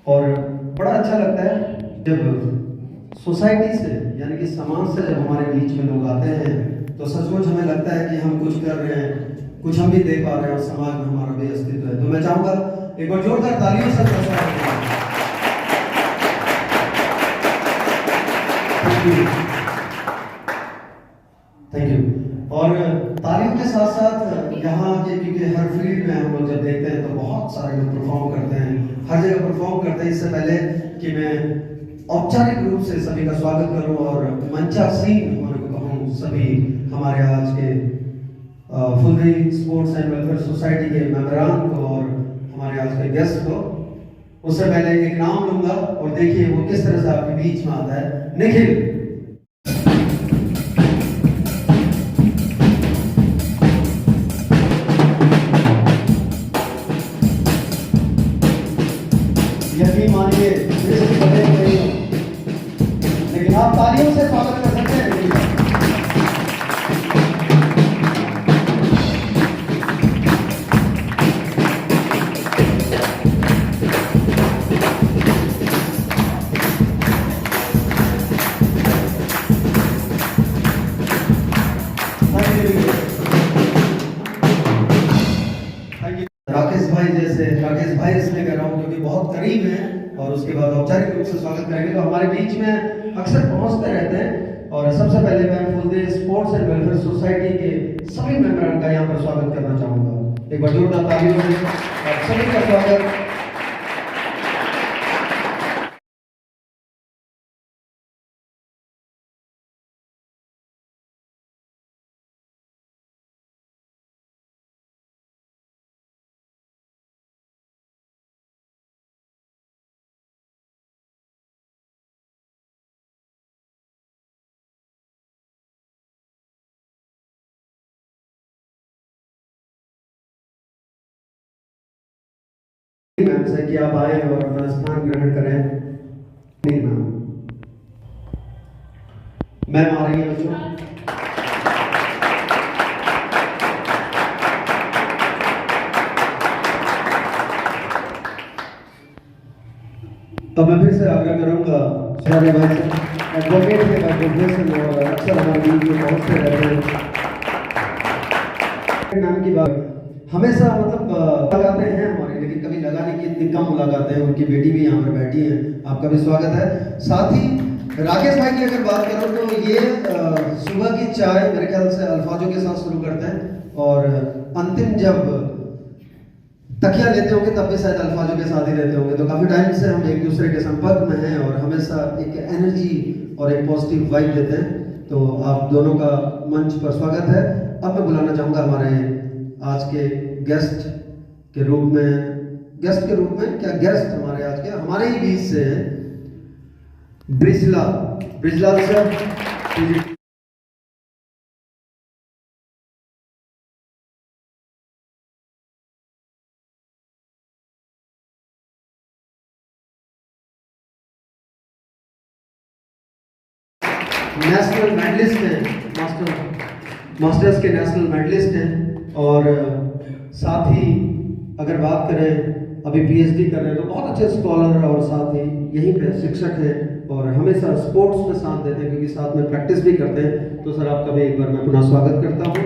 और बड़ा अच्छा लगता है जब सोसाइटी से यानी कि समाज से जब हमारे बीच में लोग आते हैं तो सचमुच हमें लगता है कि हम कुछ कर रहे हैं, कुछ हम भी दे पा रहे हैं और समाज में हमारा भी अस्तित्व है। तो मैं चाहूँगा एक बार जोरदार तालियों से थैंक यू। और तालियों के साथ साथ यहाँ के, क्योंकि हर फील्ड में हम लोग जब देखते हैं तो बहुत सारे लोग परफॉर्म करते हैं, हर जगह परफॉर्म करते हैं। इससे पहले कि मैं औपचारिक रूप से सभी का स्वागत करूं और मंचासीन होने को कहूं सभी हमारे आज के Phuldei sports and welfare society के मेंबरान को और हमारे आज के गेस्ट को, उससे पहले एक नाम लूंगा और देखिए वो किस तरह से आपके बीच में आता है। निखिल। यकीन मानिए लेकिन आप तालियों से स्वागत कर सकते हैं। राकेश भाई इसलिए कह रहा हूँ क्योंकि बहुत करीब हैं और उसके बाद औपचारिक रूप से स्वागत करेंगे। तो हमारे बीच में अक्सर पहुंचते रहते हैं और सबसे पहले मैं Phuldei sports and welfare society के सभी मेंबरों का यहाँ पर स्वागत करना चाहूँगा। एक बार जोरदार तालियों से सभी का स्वागत। मैम से कि आप आए और अपना स्थान ग्रहण करें। मैम आ रही है बच्चों। अब मैं फिर से आग्रह करूंगा सारे भाई से एडवोकेट के बाद प्रोफेसर और अक्सर हमारे बीच में पहुंचते रहते हैं। नाम की बात हमेशा मतलब लगाते हैं हमारे, लेकिन कभी लगाने की इतनी कम मुलाकातें हैं। उनकी बेटी भी यहाँ पर बैठी है, आपका भी स्वागत है। साथ ही राकेश भाई की अगर बात करो तो ये सुबह की चाय मेरे ख्याल से अल्फाजों के साथ शुरू करते हैं और अंतिम जब तकिया लेते होंगे तब भी शायद अल्फाजों के साथ ही रहते होंगे। तो काफ़ी टाइम से हम एक दूसरे के संपर्क में हैं और हमेशा एक एनर्जी और एक पॉजिटिव वाइब देते हैं। तो आप दोनों का मंच पर स्वागत है। अब मैं बुलाना चाहूँगा हमारे आज के गेस्ट के रूप में हमारे आज के हमारे ही बीच से हैं ब्रिजलाल सर। नेशनल मेडलिस्ट हैं, मास्टर्स के नेशनल मेडलिस्ट हैं और साथ ही अगर बात करें अभी पीएचडी कर रहे हैं तो बहुत अच्छे स्कॉलर और साथ ही यहीं पे शिक्षक हैं और हमेशा स्पोर्ट्स में साथ देते हैं क्योंकि साथ में प्रैक्टिस भी करते हैं। तो सर आपका भी एक बार मैं पुनः स्वागत करता हूँ।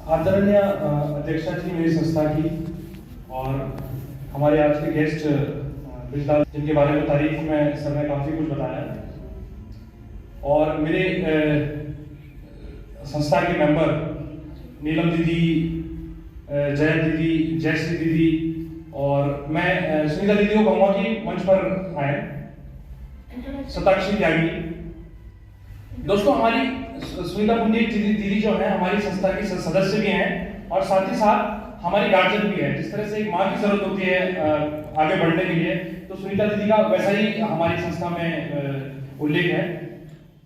आदरणीय अध्यक्षा जी मेरी संस्था की और हमारे आज के गेस्ट ब्रिजलाल जिनके बारे में तारीफ में सर ने काफ़ी कुछ बताया और मेरे संस्था के मेंबर नीलम दीदी, जय दीदी, जयश्री दीदी और मैं सुनीता दीदी को कहूँगा कि मंच पर आए। सताक्षी त्यागी दोस्तों, हमारी सुनीता पुंडी दीदी जो है हमारी संस्था की सदस्य भी हैं और साथ ही साथ हमारी गार्जियन भी है। जिस तरह से एक माँ की जरूरत होती है आगे बढ़ने के लिए, तो सुनीता दीदी का वैसा ही हमारी संस्था में उल्लेख है।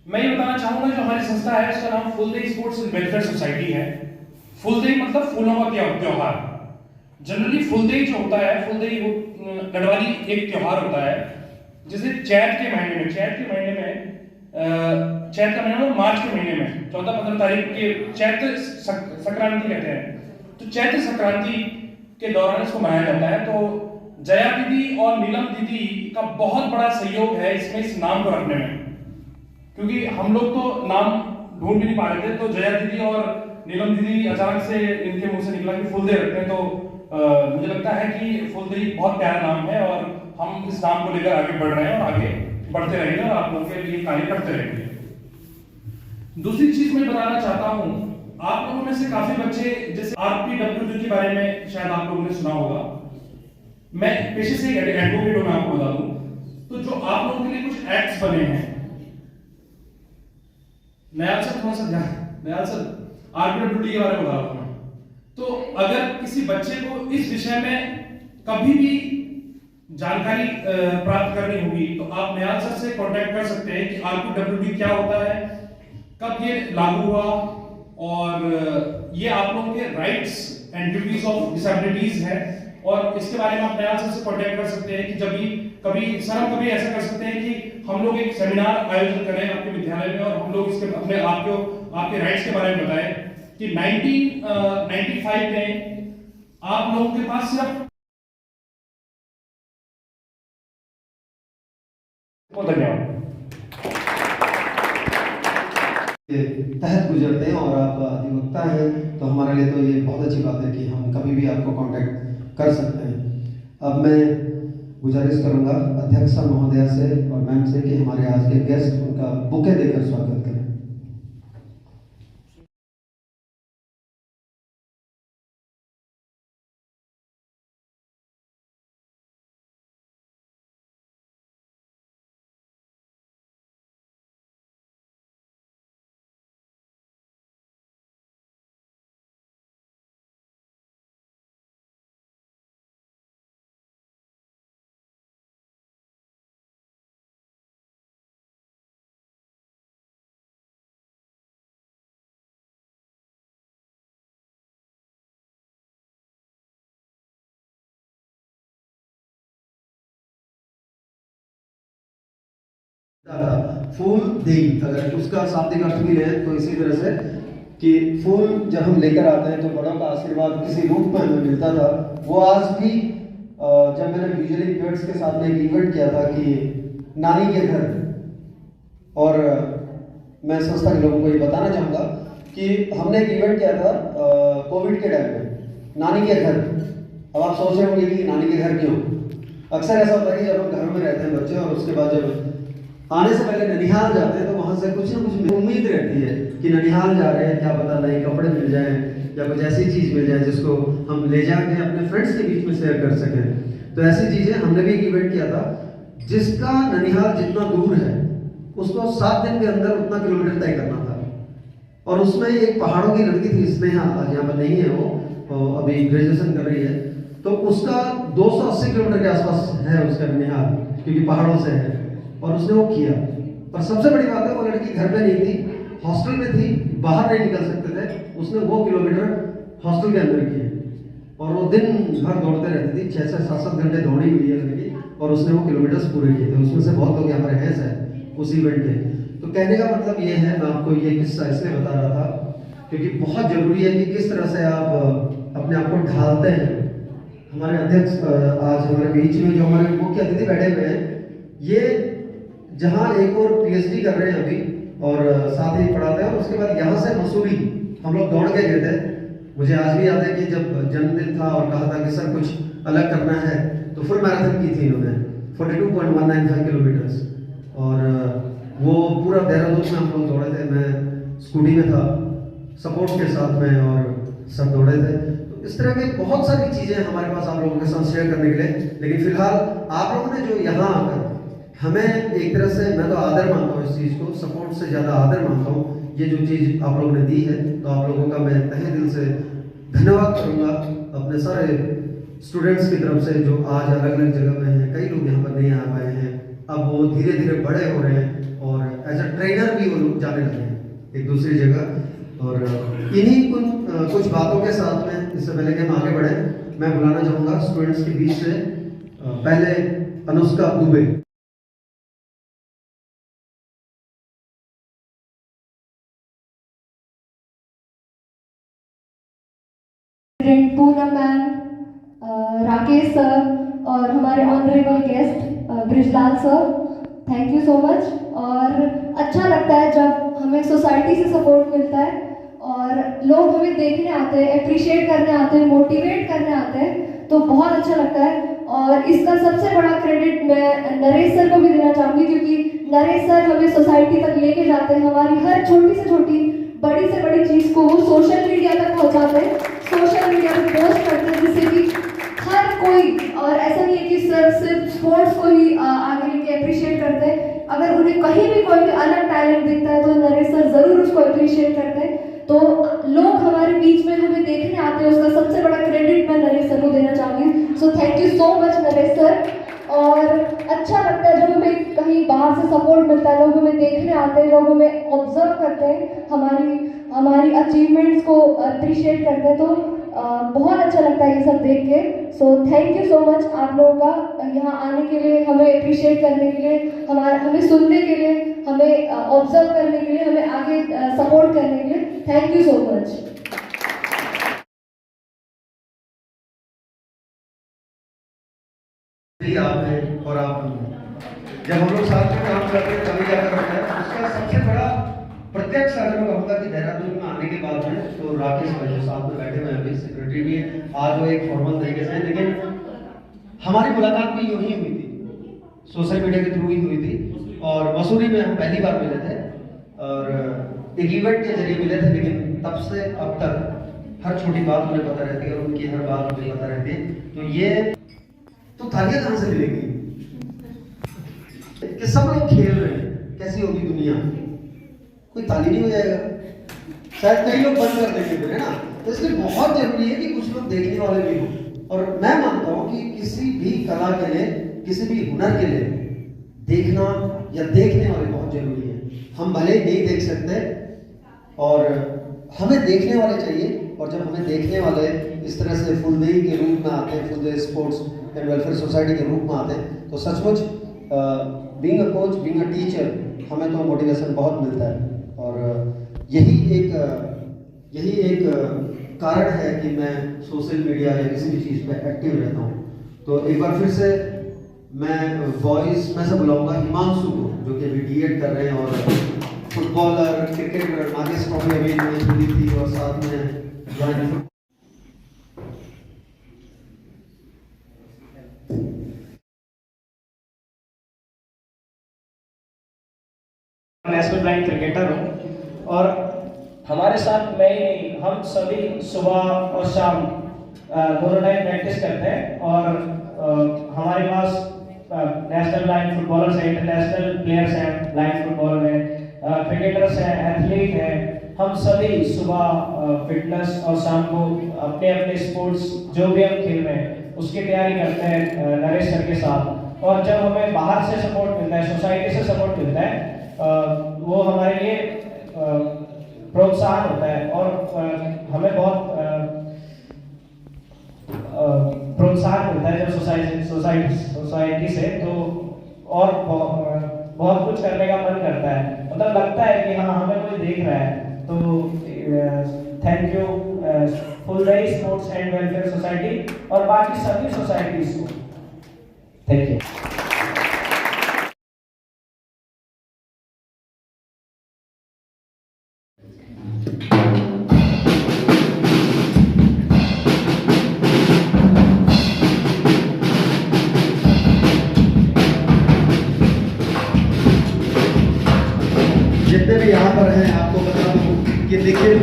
मैं ये बताना चाहूंगा, जो हमारी संस्था है उसका नाम Phuldei sports and welfare society है। फुलदेई मतलब फूलों का त्योहार। जनरली फुलदेई जो होता है, फुलदेई गढ़वाली एक त्योहार होता है जिसे चैत के महीने में चैत का महीना मार्च के महीने में 14-15 तारीख के चैत्र संक्रांति कहते हैं। तो चैत्र संक्रांति के दौरान इसको मनाया जाता है। तो जया दीदी और नीलम दीदी का बहुत बड़ा सहयोग है इसमें, इस नाम को रखने में, क्योंकि हम लोग तो नाम ढूंढ भी नहीं पा रहे थे। तो जया दीदी और नीलम दीदी अचानक से इनके मुंह से निकला कि फुलदेई रखते हैं। तो मुझे लगता है कि फुलदेई बहुत प्यारा नाम है और हम इस नाम को लेकर आगे बढ़ रहे हैं और आगे बढ़ते रहेंगे और आप लोगों के लिए कार्य करते रहेंगे। दूसरी चीज मैं बताना चाहता हूं, आप लोगों में से काफी बच्चे जैसे RPWD के बारे में शायद आप लोगों ने सुना होगा। मैं पेशे से एडवोकेट हूं, मैं आपको बता दूं। तो जो आप लोगों के लिए कुछ एक्ट्स बने हैं, नयाल सर थोड़ा सा ध्यान, नयाल सर RPWD के बारे में बता रहा हूं। तो अगर किसी बच्चे को इस विषय में कभी भी जानकारी प्राप्त करनी होगी तो आप नयाल सर से कांटेक्ट कर सकते हैं कि RPWD क्या होता है, कब ये लागू हुआ, और ये आप लोगों के rights and duties of disabilities है। और इसके बारे में आप नयाल सर से कांटेक्ट कर सकते हैं कि जब भी कभी सर हम कभी ऐसा कर सकते हैं कि हम लोग एक सेमिनार आयोजन करें आपके विद्यालय में और हम लोग इसके अपने आपके राइट्स के बारे में बताएं कि 1995 में आप लोगों के पास सिर्फ। बहुत धन्यवाद। तहत गुजरते हैं और आप अधिवक्ता हैं, तो हमारे लिए तो ये बहुत अच्छी बात है कि हम कभी भी आपको कांटेक्ट कर सकते हैं। अब मैं गुजारिश करूंगा अध्यक्ष महोदया से और मैम से कि हमारे आज के गेस्ट उनका बुके देकर स्वागत करें। फूल देई, अगर उसका शाब्दिक अर्थ भी लें तो इसी तरह से कि फूल जब हम लेकर आते हैं तो बड़ों का आशीर्वाद किसी रूप में हमें मिलता था। वो आज भी जब मैंने विजुअली इवेंट्स के साथ में एक इवेंट किया था कि नानी के घर, और मैं संस्था के लोगों को ये बताना चाहूँगा कि हमने एक इवेंट किया था कोविड के टाइम में, नानी के घर। अब आप सोच रहे होंगे कि नानी के घर क्यों? अक्सर ऐसा होता है कि जब हम घरों में रहते हैं बच्चे और उसके बाद जब आने से पहले ननिहाल जाते हैं तो वहां से कुछ ना कुछ उम्मीद रहती है कि ननिहाल जा रहे हैं, क्या पता नए कपड़े मिल जाएं या कुछ ऐसी चीज मिल जाए जिसको हम ले जाके अपने फ्रेंड्स के बीच में शेयर कर सकें। तो ऐसी चीजें हमने भी एक इवेंट किया था जिसका ननिहाल जितना दूर है उसको 7 दिन के अंदर उतना किलोमीटर तय करना था। और उसमें एक पहाड़ों की लड़की थी स्नेहा, आज यहाँ पर नहीं है, वो अभी ग्रेजुएशन कर रही है, तो उसका 280 किलोमीटर के आसपास है उसका ननिहाल, क्योंकि पहाड़ों से है, और उसने वो किया। पर सबसे बड़ी बात है वो लड़की घर में नहीं थी, हॉस्टल में थी, बाहर नहीं निकल सकते थे, उसने वो किलोमीटर हॉस्टल के अंदर किए और वो दिन भर दौड़ते रहती थी, 6-6, 7-7 घंटे दौड़ी हुई है लड़की, और उसने वो किलोमीटर्स पूरे किए थे। उसमें से बहुत लोग यहाँ पर हैं सर उस इवेंट के। तो कहने का मतलब ये है, मैं आपको ये किस्सा इसलिए बता रहा था क्योंकि बहुत जरूरी है कि किस तरह से आप अपने आप को ढालते हैं। हमारे अध्यक्ष आज हमारे बीच में जो हमारे मुख्य अतिथि बैठे हुए हैं, ये जहाँ एक और PhD कर रहे हैं अभी और साथ ही पढ़ाते हैं, और उसके बाद यहाँ से मसूरी हम लोग दौड़ के गए थे। मुझे आज भी याद है कि जब जन्मदिन था और कहा था कि सर कुछ अलग करना है, तो फुल मैराथन की थी इन्होंने 42.195 किलोमीटर्स, और वो पूरा देहरादून में हम लोग दौड़े थे। मैं स्कूटी में था सपोर्ट के साथ में और सब दौड़े थे। तो इस तरह की बहुत सारी चीज़ें हमारे पास आप लोगों के साथ शेयर करने के लिए, लेकिन फिलहाल आप लोगों ने जो यहाँ आकर हमें एक तरह से, मैं तो आदर मानता हूँ इस चीज़ को, सपोर्ट से ज़्यादा आदर मानता हूँ, ये जो चीज़ आप लोगों ने दी है, तो आप लोगों का मैं तहे दिल से धन्यवाद करूँगा। अपने सारे स्टूडेंट्स की तरफ से जो आज अलग अलग जगह में हैं, कई लोग यहाँ पर नहीं आ पाए हैं, अब वो धीरे धीरे बड़े हो रहे हैं और एज अ ट्रेनर भी वो लोग जाने लगे हैं एक दूसरी जगह। और इन्हीं कुछ बातों के साथ में इससे पहले कि हम आगे बढ़े, मैं बुलाना चाहूँगा स्टूडेंट्स के बीच से पहले अनुष्का दुबे। पूनम मैम, राकेश सर और हमारे honourable guest Brijlal sir, thank you so much. और अच्छा लगता है जब हमें सोसाइटी से सपोर्ट मिलता है और लोग हमें देखने आते हैं, अप्रिशिएट करने आते हैं, मोटिवेट करने आते हैं, तो बहुत अच्छा लगता है। और इसका सबसे बड़ा क्रेडिट मैं नरेश सर को भी देना चाहूँगी, क्योंकि नरेश सर हमें सोसाइटी तक लेके जाते हैं, हमारी हर छोटी से छोटी बड़ी से बड़ी चीज़ को वो सोशल मीडिया तक पहुँचाते हैं, सोशल मीडिया पर पोस्ट करते हैं, जिससे कि हर कोई, और ऐसा नहीं है कि सर सिर्फ स्पोर्ट्स को ही आगे लेके अप्रिशिएट करते हैं, अगर उन्हें कहीं भी कोई भी अलग टैलेंट दिखता है तो नरेश सर ज़रूर उसको अप्रिशिएट करते हैं। तो लोग हमारे बीच में हमें देखने आते हैं, उसका सबसे बड़ा क्रेडिट मैं नरेश सर को देना चाहूँगी। So thank you so much Naresh sir. और अच्छा लगता है जब हमें कहीं बाहर से सपोर्ट मिलता है, लोग हमें देखने आते हैं, लोग हमें ऑब्जर्व करते हैं, हमारी अचीवमेंट्स को अप्रिशिएट करते हैं, तो बहुत अच्छा लगता है ये सब देख के। So thank you so much आप लोगों का यहाँ आने के लिए, हमें अप्रिशिएट करने के लिए, हमें सुनने के लिए, हमें ऑब्जर्व करने के लिए, हमें आगे सपोर्ट करने के लिए। Thank you so much. आप हैं और आप जब हम लोग साथ में काम करते हैं तभी जाकर होता है। उसका सबसे बड़ा प्रत्यक्ष अगर मैं कहूँगा कि देहरादून में आने के बाद में, तो राकेश भाई जो साथ में बैठे हुए हैं, अभी सेक्रेटरी भी है, आज वो एक फॉर्मल तरीके से, लेकिन हमारी मुलाकात भी यूं ही हुई थी, सोशल मीडिया के थ्रू ही हुई थी। और मसूरी में हम पहली बार मिले थे और एक इवेंट के जरिए मिले थे, लेकिन तब से अब तक हर छोटी बात मुझे पता रहती है और उनकी हर बात मुझे पता रहती है। तो ये तो थालियां कहाँ से मिलेंगी कि सब लोग खेल रहे हैं, कैसी होगी दुनिया, कोई ताली नहीं हो जाएगा, शायद कई लोग बंद कर देंगे फिर, है ना। तो इसलिए बहुत जरूरी है कि कुछ लोग देखने वाले भी हों। और मैं मानता हूँ कि किसी भी कला के लिए, किसी भी हुनर के लिए देखना या देखने वाले बहुत जरूरी है। हम भले ही नहीं देख सकते और हमें देखने वाले चाहिए, और जब हमें देखने वाले इस तरह से फुलदेही के रूप में आते हैं, फुलदेही स्पोर्ट्स एंड वेलफेयर सोसाइटी के रूप में आते हैं, तो सचमुच being a coach, being a teacher, हमें तो मोटिवेशन बहुत मिलता है। और यही एक कारण है कि मैं सोशल मीडिया या किसी भी चीज़ पे एक्टिव रहता हूँ। तो एक बार फिर से मैं वॉइस में से बुलाऊंगा हिमांशु को, जो कि अभी डीएड कर रहे हैं और फुटबॉलर, क्रिकेटर, नागेश ट्रॉफी अभी मिली थी और साथ में नेशनल ब्लाइंड क्रिकेटर हूँ। और हमारे साथ मैं ही नहीं, हम सभी सुबह और शाम दोनों टाइम प्रैक्टिस करते हैं। और हमारे पास नेशनल ब्लाइंड फुटबॉलर्स हैं, इंटरनेशनल प्लेयर्स हैं, ब्लाइंड फुटबॉलर हैं, क्रिकेटर्स हैं, एथलीट हैं। हम सभी सुबह फिटनेस और शाम को अपने अपने स्पोर्ट्स जो भी हम खेल रहे हैं उसकी तैयारी करते हैं नरेश सर के साथ। और जब हमें बाहर से सपोर्ट मिलता है, सोसाइटी से सपोर्ट मिलता है, वो हमारे लिए प्रोत्साहन होता है और हमें बहुत प्रोत्साहन मिलता है जब सोसाइटी से, तो और बहुत कुछ करने का मन करता है, मतलब लगता है कि हाँ हमें कोई देख रहा है। तो thank you Phuldehi sports and welfare society और बाकी सभी सोसाइटीज को, थैंक यू। जितने भी यहाँ पर हैं आपको बता दूँ कि निखिल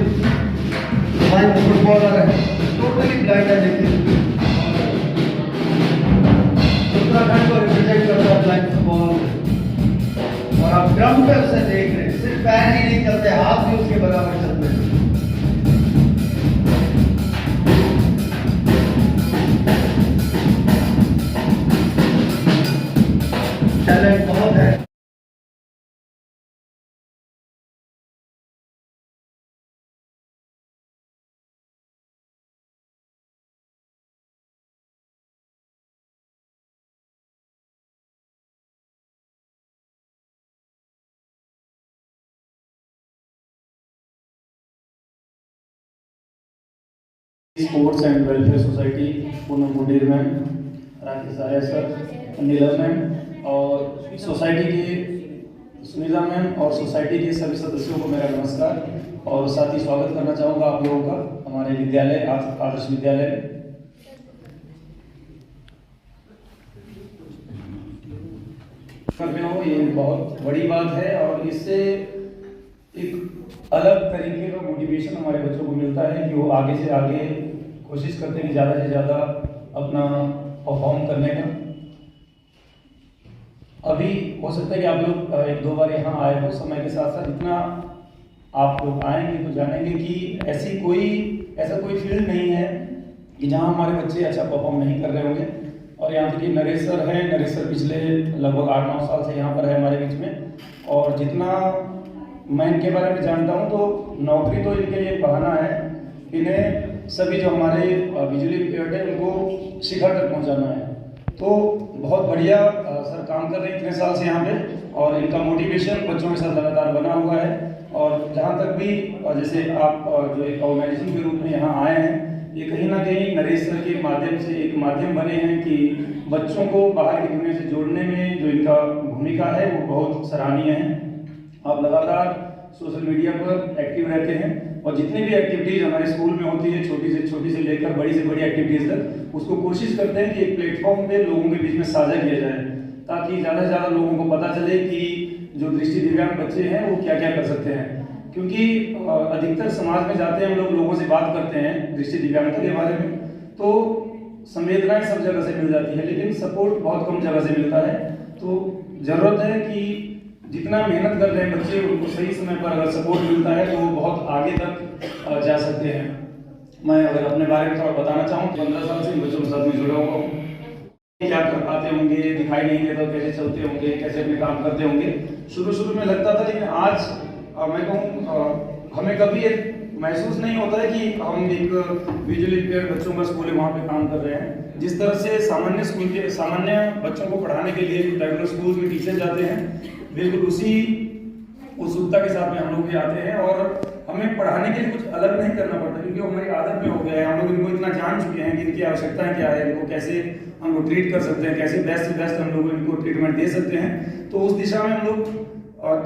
ब्लाइंड फुटबॉलर है, टोटली ब्लाइंड है निखिल, उत्तराखंड को रिप्रेजेंट करता है ब्लाइंड फुटबॉल। और आप ग्राउंड पे उसे देख रहे हैं, सिर्फ पैर ही नहीं चलते, हाथ भी उसके बराबर चलते हैं। टैलेंट बहुत है। Sports and welfare society Poonam Munder ma'am, Rakesh Arya sir, Neelam ma'am और सोसाइटी के सुनीता मैम और सोसाइटी के सभी सदस्यों को मेरा नमस्कार और साथ ही स्वागत करना चाहूँगा आप लोगों का हमारे विद्यालय आदर्श विद्यालय में। ये बहुत बड़ी बात है और इससे एक अलग तरीके का मोटिवेशन हमारे बच्चों को मिलता है कि वो आगे से आगे कोशिश करते हैं ज़्यादा से ज़्यादा अपना परफॉर्म करने का। अभी हो सकता है कि आप लोग एक दो बार यहाँ आए हो, समय के साथ साथ इतना आप लोग आएंगे तो जानेंगे कि ऐसा कोई फील्ड नहीं है कि जहाँ हमारे बच्चे अच्छा परफॉर्म नहीं कर रहे होंगे। और यहाँ तक कि नरेश सर हैं, नरेश सर पिछले लगभग 8-9 साल से यहाँ पर है हमारे बीच में, और जितना मैं इनके बारे में जानता हूँ तो नौकरी तो इनके लिए बहाना है, इन्हें सभी जो हमारे बिजली इम्पेयर्ड है उनको शिखर तक पहुँचाना है। तो बहुत बढ़िया सर काम कर रहे हैं इतने साल से यहाँ पे, और इनका मोटिवेशन बच्चों के साथ लगातार बना हुआ है। और जहाँ तक भी जैसे आप जो एक ऑर्गेनाइजेशन के रूप में यहाँ आए हैं, ये कहीं ना कहीं नरेश सर के माध्यम से एक माध्यम बने हैं कि बच्चों को बाहर की दुनिया से जोड़ने में जो इनका भूमिका है वो बहुत सराहनीय है। आप लगातार सोशल मीडिया पर एक्टिव रहते हैं और जितनी भी एक्टिविटीज़ हमारे स्कूल में होती है, छोटी से लेकर बड़ी से बड़ी एक्टिविटीज़ तक, उसको कोशिश करते हैं कि एक प्लेटफॉर्म पे लोगों के बीच में साझा किया जाए, ताकि ज़्यादा से ज़्यादा लोगों को पता चले कि जो दृष्टि दिव्यांग बच्चे हैं वो क्या क्या कर सकते हैं। क्योंकि अधिकतर समाज में जाते हैं हम लोगों से बात करते हैं दृष्टि दिव्यांगता के बारे में, तो संवेदनाएं सब जगह से मिल जाती है, लेकिन सपोर्ट बहुत कम जगह से मिलता है। तो ज़रूरत है कि जितना मेहनत कर रहे हैं बच्चे, उनको सही समय पर अगर सपोर्ट मिलता है तो वो बहुत आगे तक जा सकते हैं। मैं अगर अपने बारे में थोड़ा बताना चाहूँ, 15 साल से बच्चों के साथ में जुड़ा हुआ हूँ। क्या कर पाते होंगे, दिखाई नहीं देता, कैसे चलते होंगे, कैसे अपने काम करते होंगे, शुरू में लगता था, लेकिन आज मैं कहूँ हमें कभी महसूस नहीं होता है कि हम एक विजुअली इम्पेयर्ड बच्चों का स्कूल है वहाँ पे काम कर रहे हैं। जिस तरह से सामान्य बच्चों को पढ़ाने के लिए रेगुलर स्कूल में टीचर जाते हैं, बिल्कुल उसी उत्सुकता के साथ में हम लोग भी आते हैं, और हमें पढ़ाने के लिए कुछ अलग नहीं करना पड़ता, क्योंकि हमारी आदत में हो गया है। हम लोग इनको इतना जान चुके हैं कि इनकी आवश्यकताएं क्या है, इनको कैसे हम लोग ट्रीट कर सकते हैं, कैसे बेस्ट से बेस्ट हम लोग इनको ट्रीटमेंट दे सकते हैं। तो उस दिशा में हम लोग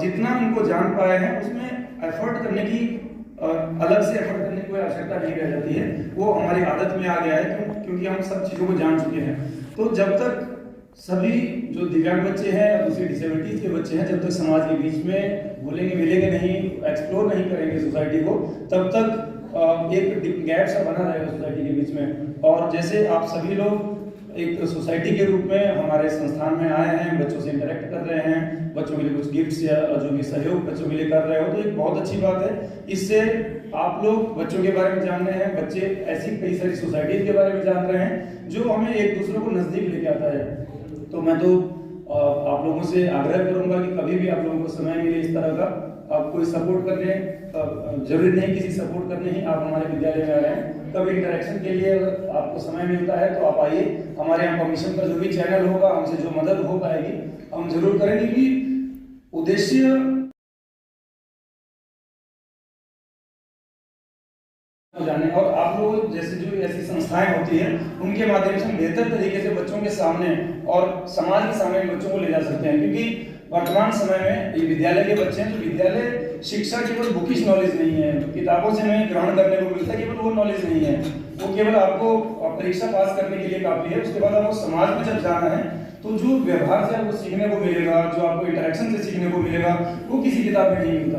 जितना इनको जान पाए हैं उसमें एफर्ट करने की अलग से एफर्ट करने की कोई आवश्यकता नहीं रह जाती है, वो हमारी आदत में आ गया है, क्योंकि हम सब चीज़ों को जान चुके हैं। तो जब तक सभी जो दिव्यांग बच्चे हैं या दूसरी डिसेबिलिटीज के बच्चे हैं, जब तक समाज के बीच में घुलेंगे मिलेंगे नहीं, एक्सप्लोर नहीं करेंगे सोसाइटी को, तब तक एक गैप सा बना रहेगा सोसाइटी के बीच में। और जैसे आप सभी लोग एक सोसाइटी के रूप में हमारे संस्थान में आए हैं, बच्चों से इंटरेक्ट कर रहे हैं, बच्चों के लिए कुछ गिफ्ट्स या जो भी सहयोग बच्चों के लिए कर रहे हो, तो एक बहुत अच्छी बात है। इससे आप लोग बच्चों के बारे में जान रहे हैं, बच्चे ऐसी कई सारी सोसाइटीज के बारे में जान रहे हैं जो हमें एक दूसरे को नज़दीक लेके आता है। तो मैं तो आप लोगों से आग्रह करूंगा कि कभी भी आप लोगों को समय मिले इस तरह का, आप कोई सपोर्ट कर लें, जरूरी नहीं किसी सपोर्ट करने ही आप हमारे विद्यालय में आ रहे हैं, कभी इंटरेक्शन के लिए अगर आपको समय मिलता है तो आप आइए। हमारे यहाँ परमिशन का जो भी चैनल होगा, हमसे जो मदद हो पाएगी हम जरूर करेंगे, कि उद्देश्य जाने, और आप लोग जैसे जो ऐसी संस्थाएं होती हैं उनके माध्यम से हम बेहतर तरीके से बच्चों के सामने और समाज के सामने बच्चों को ले जा सकते हैं। क्योंकि वर्तमान समय में ये विद्यालय के बच्चे हैं, तो विद्यालय शिक्षा केवल बुकिश नॉलेज नहीं है, किताबों से हमें ग्रहण करने को मिलता है, केवल वो नॉलेज नहीं है, वो केवल आपको परीक्षा पास करने के लिए काफी है। उसके बाद आपको समाज में जब जाना है तो जो व्यवहार से आपको सीखने को मिलेगा, जो आपको इंटरेक्शन से सीखने को मिलेगा, वो किसी किताब में नहीं मिलता।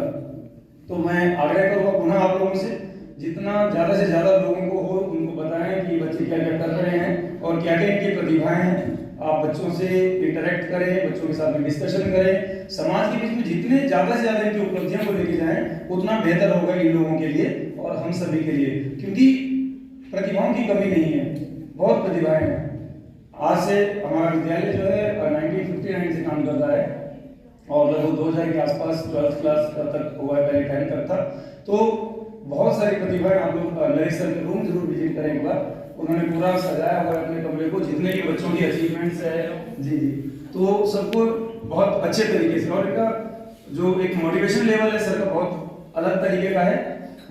तो मैं आग्रह करूँगा पुनः आप लोगों से, जितना ज़्यादा से ज़्यादा लोगों को हो उनको बताएं कि बच्चे क्या क्या कर रहे हैं और क्या क्या इनकी प्रतिभाएं हैं। आप बच्चों से इंटरेक्ट करें, बच्चों के साथ में डिस्कशन करें, समाज के बीच में जितने ज़्यादा से ज़्यादा इनकी उपलब्धियों को लेके जाएं उतना बेहतर होगा इन लोगों के लिए और हम सभी के लिए। क्योंकि प्रतिभाओं की कमी नहीं है, बहुत प्रतिभाएं हैं। आज से हमारा विद्यालय जो है 1959 से काम कर रहा है और लगभग 2000 के आसपास 12th क्लास तक हुआ है, पहले 10 तक था। तो बहुत सारी प्रतिभाएं, आप लोग नरेश सर के रूम जरूर विजिट करें एक बार। उन्होंने पूरा सजाया हुआ है अपने कमरे को, जितने भी बच्चों की अचीवमेंट्स है जी, तो सबको बहुत अच्छे तरीके से, और इनका जो एक मोटिवेशन लेवल है सर का बहुत अलग तरीके का है।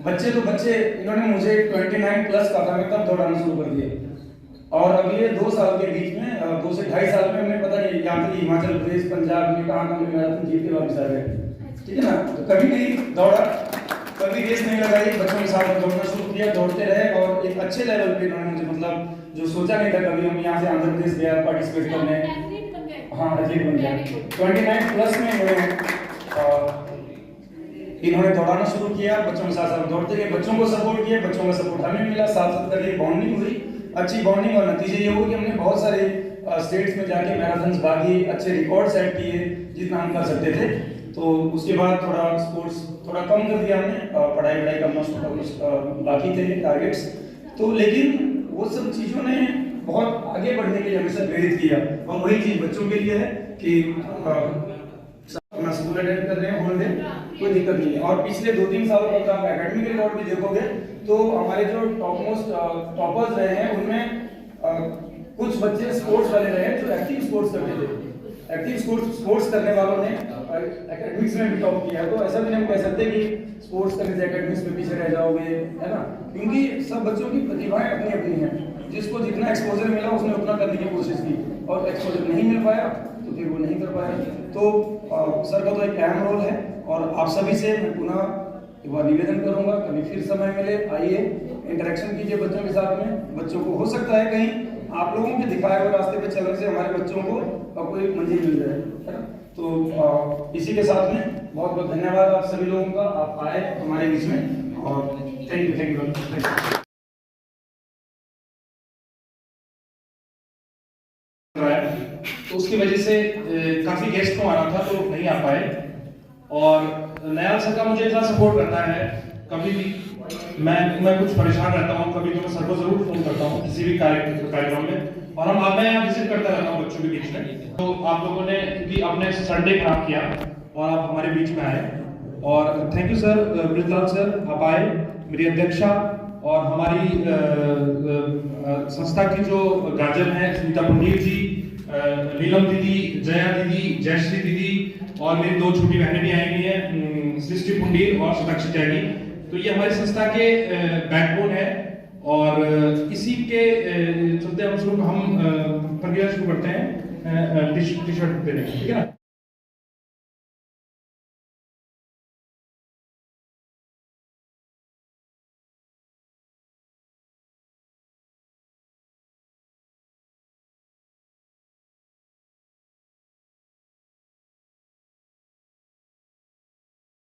बच्चे तो बच्चे, इन्होंने मुझे 29 प्लस का था, मैं तब दौड़ाना शुरू कर दिया, और अगले 2 साल के बीच में 2 से 2.5 साल में मैं पता नहीं यहाँ तक हिमाचल प्रदेश, पंजाब में कहाँ मैराथन जीत के वापस आ गए, ठीक है ना। तो कभी नहीं दौड़ा, कभी रेस नहीं लगाई, बच्चों के साथ दौड़ना शुरू किया, दौड़ते रहे, और एक अच्छे लेवल पे इन्होंने मुझे, मतलब जो सोचा नहीं था कभी, हम यहाँ से आंध्र प्रदेश गया पार्टिसिपेट करने, हाँ एथलीट बन गया। 29 प्लस में इन्होंने दौड़ाना शुरू किया, बच्चों के साथ साथ दौड़ते गए, बच्चों को सपोर्ट किया, बच्चों का सपोर्ट हमें मिला, साथ साथ करके बॉन्डिंग हुई, अच्छी बॉन्डिंग, और नतीजे ये हुआ कि हमने बहुत सारे स्टेट्स में जाके मैराथन्स भागी, अच्छे रिकॉर्ड सेट किए जितना हम कर सकते थे। तो उसके बाद थोड़ा स्पोर्ट्स थोड़ा कम कर दिया हमने, पढ़ाई करना बाकी थे टारगेट्स, तो लेकिन वो सब चीज़ों ने बहुत आगे बढ़ने के लिए हमेशा प्रेरित किया। और वही चीज़ बच्चों के लिए है कि अपना स्कूल अटेंड कर रहे हैं होल डे, कोई दिक्कत नहीं है। और पिछले 2-3 सालों का अगर आप एकेडमिक रिकॉर्ड भी देखोगे तो हमारे जो टॉपर्स रहे हैं उनमें कुछ बच्चे स्पोर्ट्स वाले रहे हैं जो एक्टिव स्पोर्ट्स करते थे। एक्टिव स्पोर्ट्स करने वालों ने एकेडमिक्स में भी टॉप किया है, तो ऐसा भी नहीं कह सकते कि स्पोर्ट्स करने से एकेडमिक्स में पीछे रह जाओगे, है ना, क्योंकि सब बच्चों की प्रतिभाएं अपनी अपनी हैं। जिसको जितना एक्सपोजर मिला उसने उतना करने की कोशिश की, और एक्सपोजर नहीं मिल पाया तो फिर वो नहीं कर पाया। तो सर का तो एक अहम रोल है, और आप सभी से मैं पुनः एक बार निवेदन करूंगा, कभी फिर समय मिले आइए, इंटरेक्शन कीजिए बच्चों के साथ में। बच्चों को हो सकता है कहीं आप लोगों के दिखाए हुए रास्ते पे चलने से हमारे बच्चों को कोई मंजिल मिल जाए, है ना। तो इसी के साथ में बहुत बहुत धन्यवाद आप सभी लोगों का, आप आए हमारे बीच में, और थैंक यू। तो उसकी वजह से काफी गेस्ट को आना था तो नहीं आ पाए, और नया सर का मुझे इतना सपोर्ट करता है, कभी भी मैं कुछ परेशान रहता हूँ, कभी तो मैं सर को जरूर फोन करता हूँ किसी भी कार्यक्रम में, और मैं यहाँ विजिट करता रहता हूँ बच्चों के बीच में। तो आप लोगों ने क्योंकि आपने संडे खराब किया और आप हमारे बीच में आए, और thank you sir, Brijlal sir आप आए, मेरी अध्यक्षा और हमारी संस्था की जो गार्जियन है स्मिता पुंडीर जी, नीलम दीदी, जया दीदी, जयश्री दीदी, और मेरी 2 छोटी बहनें भी आई हुई हैं, सृष्टि पुंडीर और सताक्षी त्यागी। तो ये हमारी संस्था के बैकबोन है, और इसी के चलते हम प्रक्रिया शुरू करते हैं टी शर्ट देने, ठीक है ना।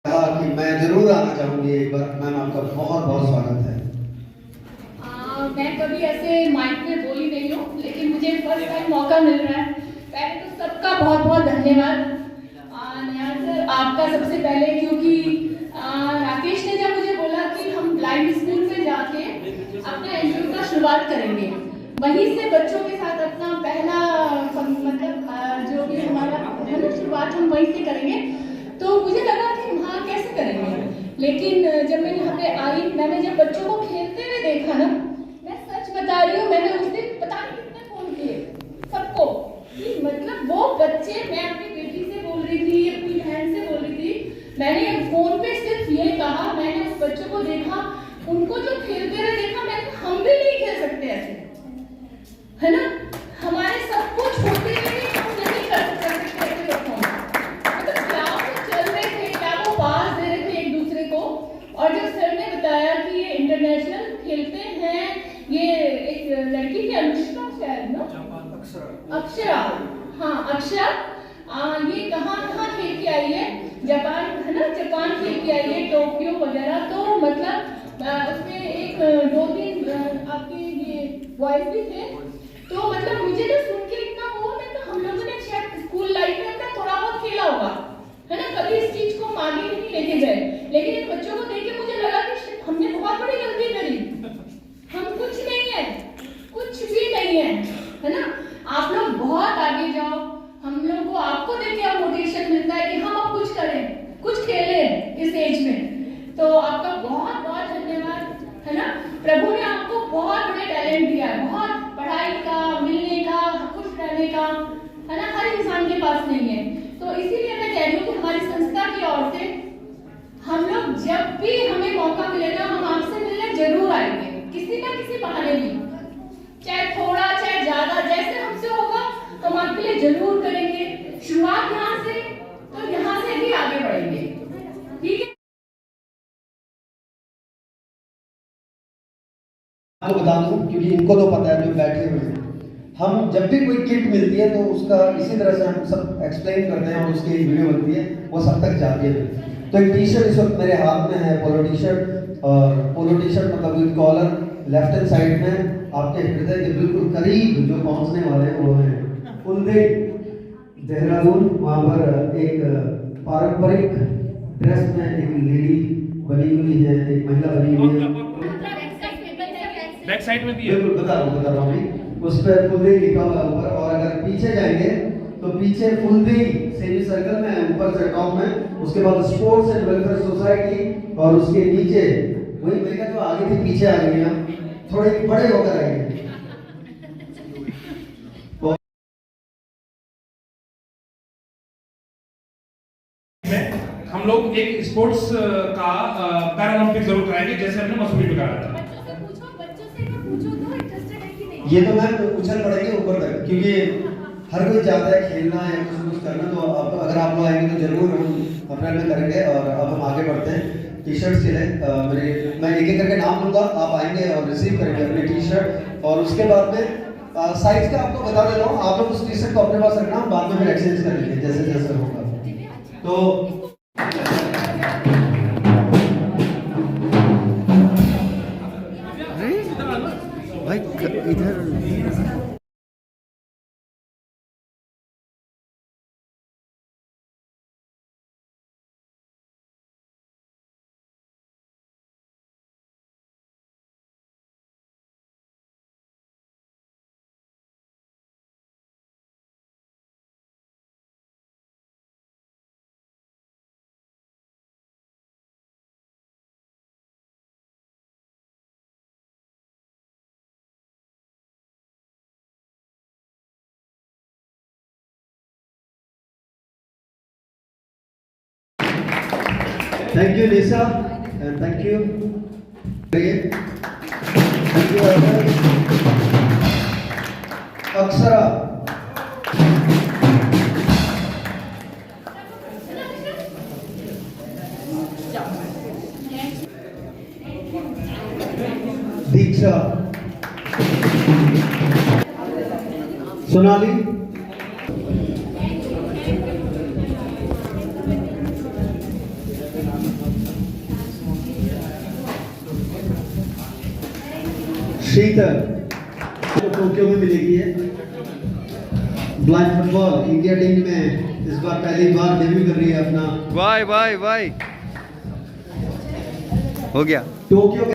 कि मैं जरूर आना चाहूंगी एक बार। मैम आपका बहुत बहुत स्वागत है। मैं कभी ऐसे माइक में बोली नहीं हूँ, लेकिन मुझे फर्स्ट टाइम मौका मिल रहा है। पहले तो सबका बहुत बहुत धन्यवाद निहाल सर, आपका सबसे पहले, क्योंकि राकेश ने जब मुझे बोला कि हम ब्लाइंड स्कूल में जाके अपना एनजीओ का शुरुआत करेंगे, वहीं से बच्चों के साथ अपना पहला मतलब जो भी हमारा शुरुआत हम वहीं से करेंगे। तो मुझे लगा कि हाँ कैसे करेंगे, लेकिन जब मैं यहाँ पे आई, मैंने जब बच्चों को खेलते हुए देखा ना, मैं सच बता रही हूँ, मैंने उस दिन पता नहीं कितने फोन किए सबको, कि मतलब वो बच्चे, मैं अपनी बेटी से बोल रही थी, अपनी बहन से बोल रही थी, मैंने फोन पे सिर्फ ये कहा, मैंने उस बच्चों को देखा, उनको जो खेलते हुए देखा, मैंने हम भी नहीं खेल सकते ऐसे, है ना, हमारे सब कुछ होते हुए भी हम नहीं कर सकते ऐसे बच्चों में। मतलब क्या वो चल रहे थे, क्या वो पास दे रहे थे एक दूसरे को, और जब सर ने बताया कि ये इंटरनेशनल खेलते हैं, ये एक लड़की थी अनुष्का शायद ना, अक्षरा, हाँ अक्षरा, ये कहाँ खेल के आई है, जापान, है ना, जापान खेल के आई है, टोक्यो वगैरह। तो मतलब उसमें एक 2-3 आपके ये बॉयज भी थे। तो मतलब मुझे ना सुन के इतना वो, मैं तो हम लोगों ने शायद स्कूल लाइफ में अपना थोड़ा बहुत खेला होगा, है ना, कभी इस चीज को आगे नहीं लेके गए, लेकिन इन बच्चों को देख के मुझे लगा कि हमने बहुत बड़ी गलती करी, हम कुछ नहीं है, कुछ भी नहीं है, है ना। पास नहीं है। तो इसीलिए मैं कह रही हूँ कि हमारी संस्था की ओर से हम लोग जब भी हमें मौका मिलेगा हम आपसे मिलने जरूर आएंगे, किसी ना किसी बहाने भी, चाहे थोड़ा चाहे ज्यादा, जैसे हमसे होगा हम आपके लिए जरूर करेंगे। शुरुआत यहाँ से, तो यहाँ से भी आगे बढ़ेंगे, ठीक है। आपको बता दूं क्योंकि इनको तो पता है जो बैठे हुए हैं, हम जब भी कोई किट मिलती है तो उसका इसी तरह से हम सब एक्सप्लेन करते हैं और उसकी वीडियो बनती है, वो सब तक जाती है। तो एक टी शर्ट इस वक्त मेरे हाथ में है, पोलो टी शर्ट, और पोलो टी शर्ट मतलब with collar, left hand side में आपके हृदय के बिल्कुल करीब जो पहुंचने वाले हैं वो है फुलदे देहरादून। वहाँ पर एक पारंपरिक ड्रेस में एक लेडी बनी हुई है, एक महिला बनी हुई है, बैक साइड में भी है। बिल्कुल बता रहा हूँ उस पर फुलदेई लिखा हुआ है ऊपर। और अगर पीछे जाएंगे तो पीछे फुलदेई सेमी सर्कल में ऊपर से टॉप में, उसके बाद स्पोर्ट्स एंड वेलफेयर सोसाइटी, और उसके नीचे वही महिला जो आगे थी पीछे आ गई है, थोड़े बड़े होकर आई है। हम लोग एक स्पोर्ट्स का पैरालंपिक जरूर कराएंगे, जैसे हमने मसूरी में कराया था। ये तो मैम उछल पड़ेंगे ऊपर तक, क्योंकि हर कोई चाहता है खेलना या कुछ करना, तो अब अगर आप लोग आएंगे तो जरूर हम अपने में करेंगे। और अब हम आगे बढ़ते हैं टी शर्ट्स के लिए। मैं एक एक करके नाम लूंगा, आप आएंगे और रिसीव करेंगे अपनी टी शर्ट, और उसके बाद में साइज का आपको बता देता हूँ, आप लोग उस टी शर्ट को अपने पास रखना, बाद में फिर एक्सचेंज कर लेंगे जैसे जैसे होगा। तो भाई इधर thank you Nisha, and thank you, thank you Akshara. Diksha, Sonali, Sheetal, Tokyo में मिलेगी है। ब्लाइंड फुटबॉल इंडिया टीम में इस बार पहली बार डेब्यू कर रही है अपना। वाई वाई वाई हो गया टोक्यो में।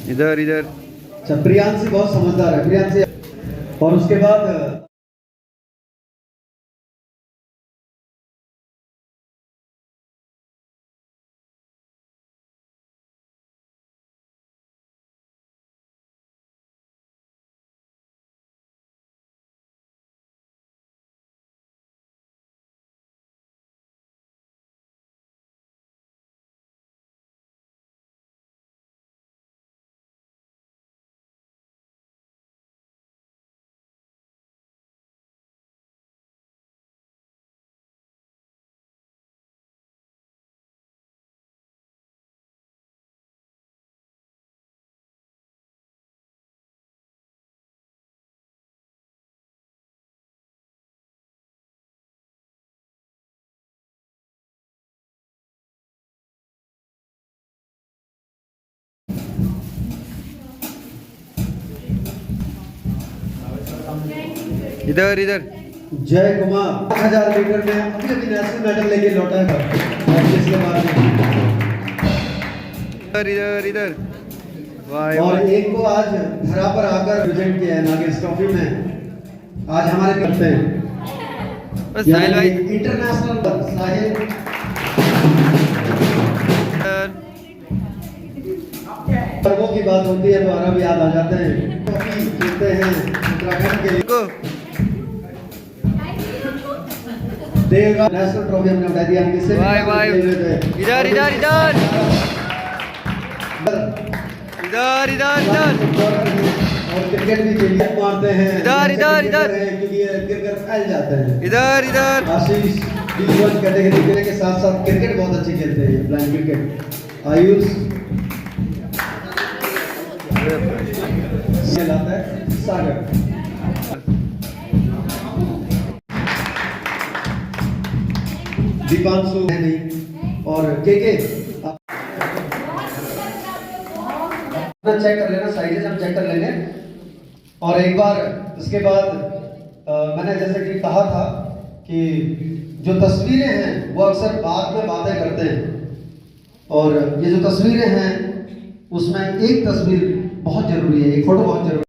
इधर इधर। अच्छा, प्रियांशी बहुत समझदार है, प्रियांशी। और उसके बाद इधर इधर। जय कुमार 5000 मीटर में अभी अभी नेशनल मेडल लेके लौटा है इसके बाद इधर इधर इधर। वाह और वाह। एक को आज धरा पर आकर प्रेजेंट किया है नागेश ट्रॉफी में। आज हमारे करते हैं बस साहिल भाई। इंटरनेशनल साहिल। पर्वों की बात होती है तो अरब याद आ जाते हैं। ट्रॉफी खेलते हैं उत्तराखंड के लिए को देवराज नेशनल ट्रॉफी हमने उठा दिया किससे भी वाह वाह खेल रहे थे। इधर इधर इधर इधर इधर इधर और क्रिकेट भी खेलिए मारते हैं इधर, इधर, इधर। क्योंकि ये गिरकर फैल जाते हैं। इधर इधर आशीष D1 कैटेगरी खेलने के साथ साथ क्रिकेट बहुत अच्छी खेलते हैं ब्लाइंड क्रिकेट। आयुष ये लाता है सागर। दीपांशु है नहीं और के चेक कर लेना साइजेस हम चेक कर लेंगे और एक बार इसके बाद मैंने जैसे कि कहा था कि जो तस्वीरें हैं वो अक्सर बाद में बातें करते हैं और ये जो तस्वीरें हैं उसमें एक तस्वीर बहुत जरूरी है, एक फोटो बहुत जरूरी है।